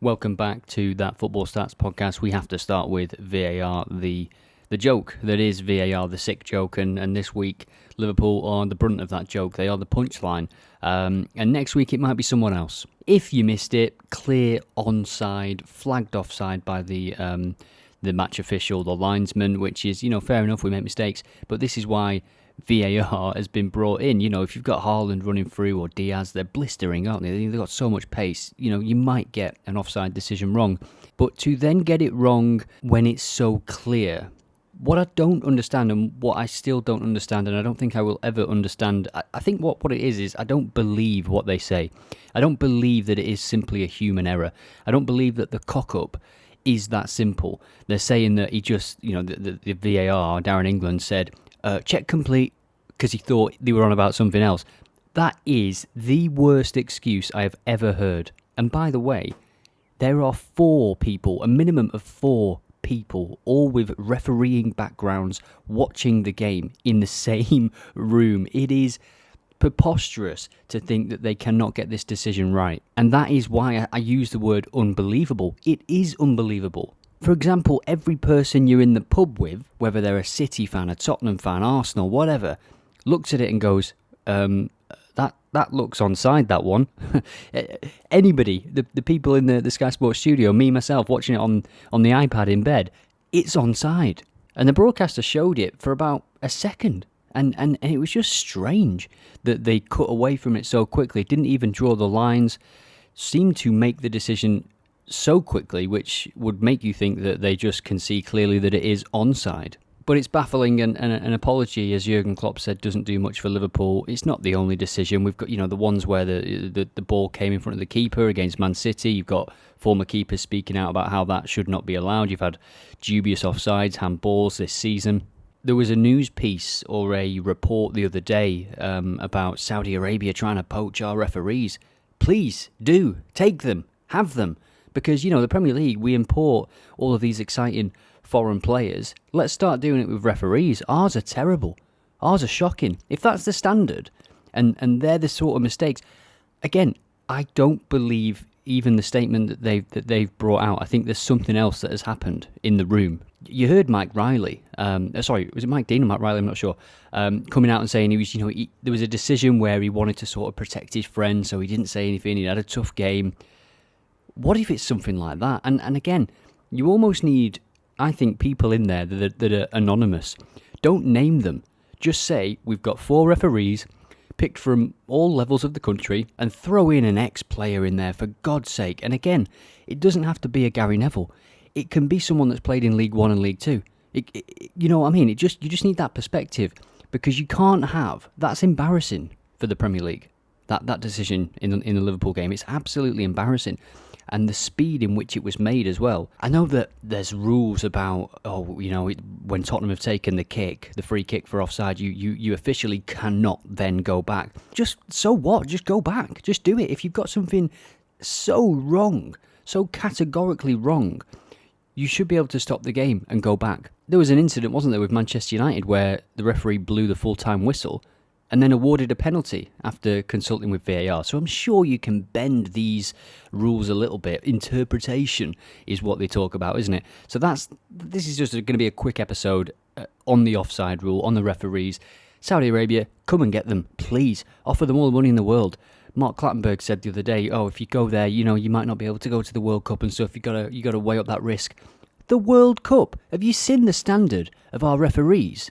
Welcome back to that Football Stats podcast. We have to start with VAR, the joke that is VAR, the sick joke. And this week, Liverpool are the brunt of that joke. They are the punchline. And next week, it might be someone else. If you missed it, clear onside, flagged offside by the match official, the linesman, which is, fair enough, we make mistakes. But this is why VAR has been brought in. If you've got Haaland running through or Diaz, they're blistering, aren't they? They've got so much pace. You might get an offside decision wrong. But to then get it wrong when it's so clear, what I don't understand and what I still don't understand, and I don't think I will ever understand, I think what it is I don't believe what they say. I don't believe that it is simply a human error. I don't believe that the cock-up is that simple. They're saying that he just, the VAR, Darren England, said, check complete, because he thought they were on about something else. That is the worst excuse I have ever heard. And by the way, there are 4 people, a minimum of 4 people, all with refereeing backgrounds, watching the game in the same room. It is preposterous to think that they cannot get this decision right. And that is why I use the word unbelievable. It is unbelievable. For example, every person you're in the pub with, whether they're a City fan, a Tottenham fan, Arsenal, whatever, looks at it and goes, that looks onside, that one. Anybody, the people in the Sky Sports studio, me, myself, watching it on the iPad in bed, it's onside. And the broadcaster showed it for about a second. And it was just strange that they cut away from it so quickly, didn't even draw the lines, seemed to make the decision so quickly, which would make you think that they just can see clearly that it is onside. But it's baffling, and an apology, as Jurgen Klopp said, doesn't do much for Liverpool. It's not the only decision. We've got, the ones where the ball came in front of the keeper against Man City. You've got former keepers speaking out about how that should not be allowed. You've had dubious offsides, handballs this season. There was a news piece or a report the other day about Saudi Arabia trying to poach our referees. Please do. Take them. Have them. Because, the Premier League, we import all of these exciting foreign players. Let's start doing it with referees. Ours are terrible. Ours are shocking. If that's the standard, and they're the sort of mistakes, again, I don't believe even the statement that they've brought out. I think there's something else that has happened in the room. You heard Mike Riley, was it Mike Dean or Mike Riley? I'm not sure. Coming out and saying there was a decision where he wanted to sort of protect his friend, so he didn't say anything. He had a tough game. What if it's something like that? And again, you almost need, I think, people in there that are anonymous. Don't name them. Just say, we've got 4 referees picked from all levels of the country, and throw in an ex-player in there, for God's sake. And again, it doesn't have to be a Gary Neville. It can be someone that's played in League 1 and League 2. You know what I mean? You just need that perspective, because you can't have... That's embarrassing for the Premier League, that decision in the Liverpool game. It's absolutely embarrassing. And the speed in which it was made as well. I know that there's rules about, when Tottenham have taken the free kick for offside, you officially cannot then go back. Just, so what? Just go back. Just do it. If you've got something so wrong, so categorically wrong, you should be able to stop the game and go back. There was an incident, wasn't there, with Manchester United where the referee blew the full-time whistle and then awarded a penalty after consulting with VAR. So I'm sure you can bend these rules a little bit. Interpretation is what they talk about, isn't it? So this is just going to be a quick episode on the offside rule, on the referees. Saudi Arabia, come and get them, please. Offer them all the money in the world. Mark Clattenburg said the other day, if you go there, you might not be able to go to the World Cup and stuff. You got to weigh up that risk. The World Cup. Have you seen the standard of our referees?